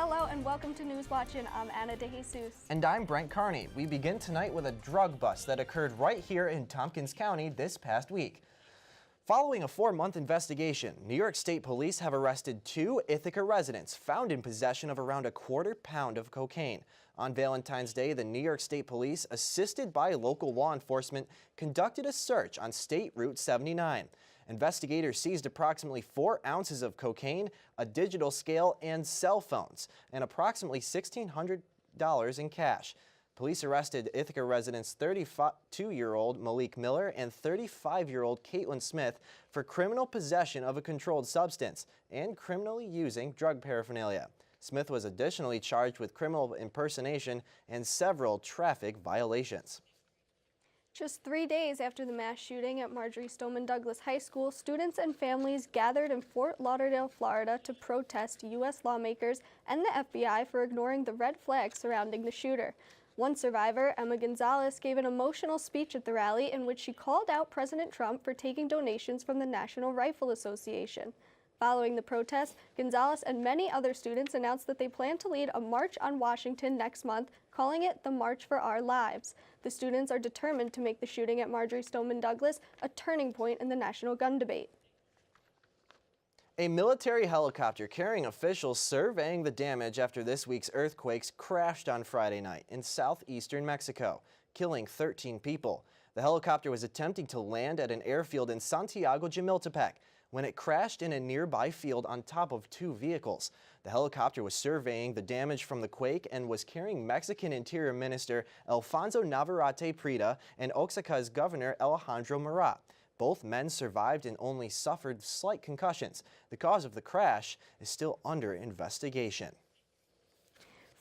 Hello and welcome to News Watchin'. I'm AnnaDJ BrentK. And I'm Brent Carney. We begin tonight with a drug bust that occurred right here in Tompkins County this past week. Following a 4-month investigation, New York State Police have arrested 2 Ithaca residents found in possession of around a quarter pound of cocaine. On Valentine's Day, the New York State Police, assisted by local law enforcement, conducted a search on State Route 79. Investigators seized approximately 4 ounces of cocaine, a digital scale, and cell phones, and approximately $1,600 in cash. Police arrested Ithaca residents 32-year-old Malik Miller and 35-year-old Caitlin Smith for criminal possession of a controlled substance and criminally using drug paraphernalia. Smith was additionally charged with criminal impersonation and several traffic violations. Just 3 days after the mass shooting at Marjory Stoneman Douglas High School, students and families gathered in Fort Lauderdale, Florida to protest U.S. lawmakers and the FBI for ignoring the red flags surrounding the shooter. One survivor, Emma Gonzalez, gave an emotional speech at the rally in which she called out President Trump for taking donations from the National Rifle Association. Following the protest, Gonzalez and many other students announced that they plan to lead a march on Washington next month, calling it the March for Our Lives. The students are determined to make the shooting at Marjory Stoneman Douglas a turning point in the national gun debate. A military helicopter carrying officials surveying the damage after this week's earthquakes crashed on Friday night in southeastern Mexico, killing 13 people. The helicopter was attempting to land at an airfield in Santiago Jamiltepec when it crashed in a nearby field on top of 2 vehicles. The helicopter was surveying the damage from the quake and was carrying Mexican Interior Minister Alfonso Navarrete Prida and Oaxaca's Governor Alejandro Murat. Both men survived and only suffered slight concussions. The cause of the crash is still under investigation.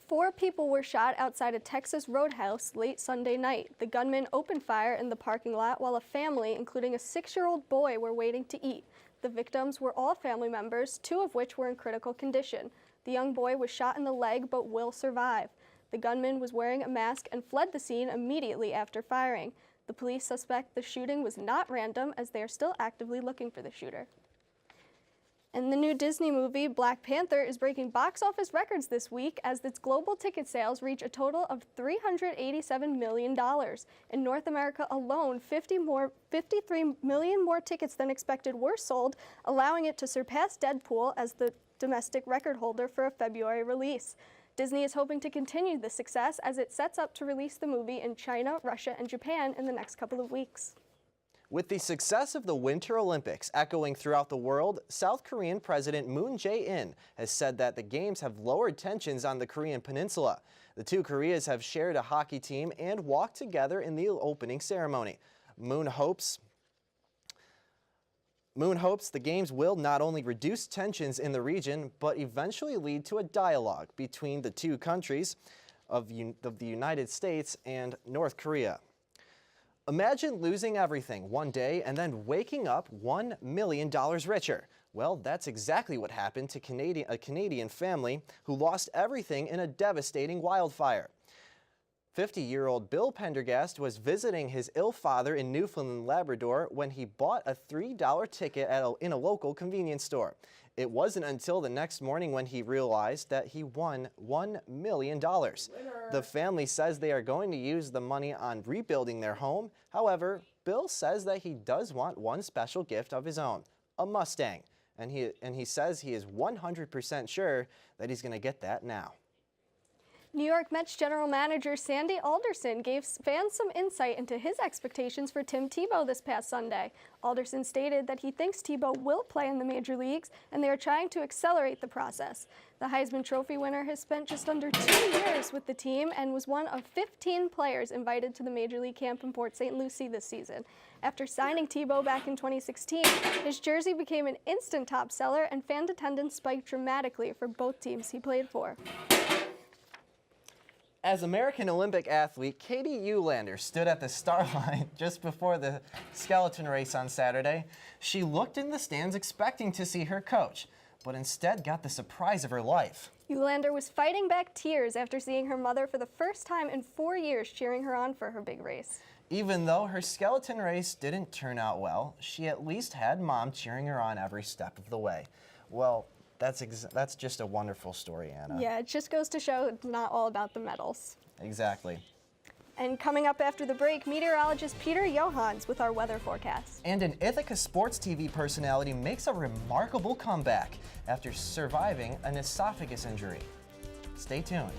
4 people were shot outside a Texas roadhouse late Sunday night. The gunman opened fire in the parking lot while a family, including a 6-year-old boy, were waiting to eat. The victims were all family members, 2 of which were in critical condition. The young boy was shot in the leg but will survive. The gunman was wearing a mask and fled the scene immediately after firing. The police suspect the shooting was not random, as they are still actively looking for the shooter. And the new Disney movie, Black Panther, is breaking box office records this week as its global ticket sales reach a total of $387 million. In North America alone, 53 million more tickets than expected were sold, allowing it to surpass Deadpool as the domestic record holder for a February release. Disney is hoping to continue this success as it sets up to release the movie in China, Russia, and Japan in the next couple of weeks. With the success of the Winter Olympics echoing throughout the world, South Korean President Moon Jae-in has said that the Games have lowered tensions on the Korean peninsula. The 2 Koreas have shared a hockey team and walked together in the opening ceremony. Moon hopes the Games will not only reduce tensions in the region, but eventually lead to a dialogue between the 2 countries of the United States and North Korea. Imagine losing everything one day and then waking up $1 million richer. Well, that's exactly what happened to a Canadian family who lost everything in a devastating wildfire. 50-year-old Bill Pendergast was visiting his ill father in Newfoundland, Labrador when he bought a $3 ticket in a local convenience store. It wasn't until the next morning when he realized that he won $1 million. The family says they are going to use the money on rebuilding their home. However, Bill says that he does want one special gift of his own, a Mustang. And he says he is 100% sure that he's going to get that now. New York Mets general manager Sandy Alderson gave fans some insight into his expectations for Tim Tebow this past Sunday. Alderson stated that he thinks Tebow will play in the major leagues, and they are trying to accelerate the process. The Heisman Trophy winner has spent just under 2 years with the team and was one of 15 players invited to the Major League camp in Port St. Lucie this season. After signing Tebow back in 2016, his jersey became an instant top seller, and fan attendance spiked dramatically for both teams he played for. As American Olympic athlete Katie Eulander stood at the start line just before the skeleton race on Saturday, she looked in the stands expecting to see her coach, but instead got the surprise of her life. Eulander was fighting back tears after seeing her mother for the first time in 4 years cheering her on for her big race. Even though her skeleton race didn't turn out well, she at least had Mom cheering her on every step of the way. Well, That's just a wonderful story, Anna. Yeah, it just goes to show it's not all about the medals. Exactly. And coming up after the break, meteorologist Peter Johans with our weather forecast. And an Ithaca Sports TV personality makes a remarkable comeback after surviving an esophagus injury. Stay tuned.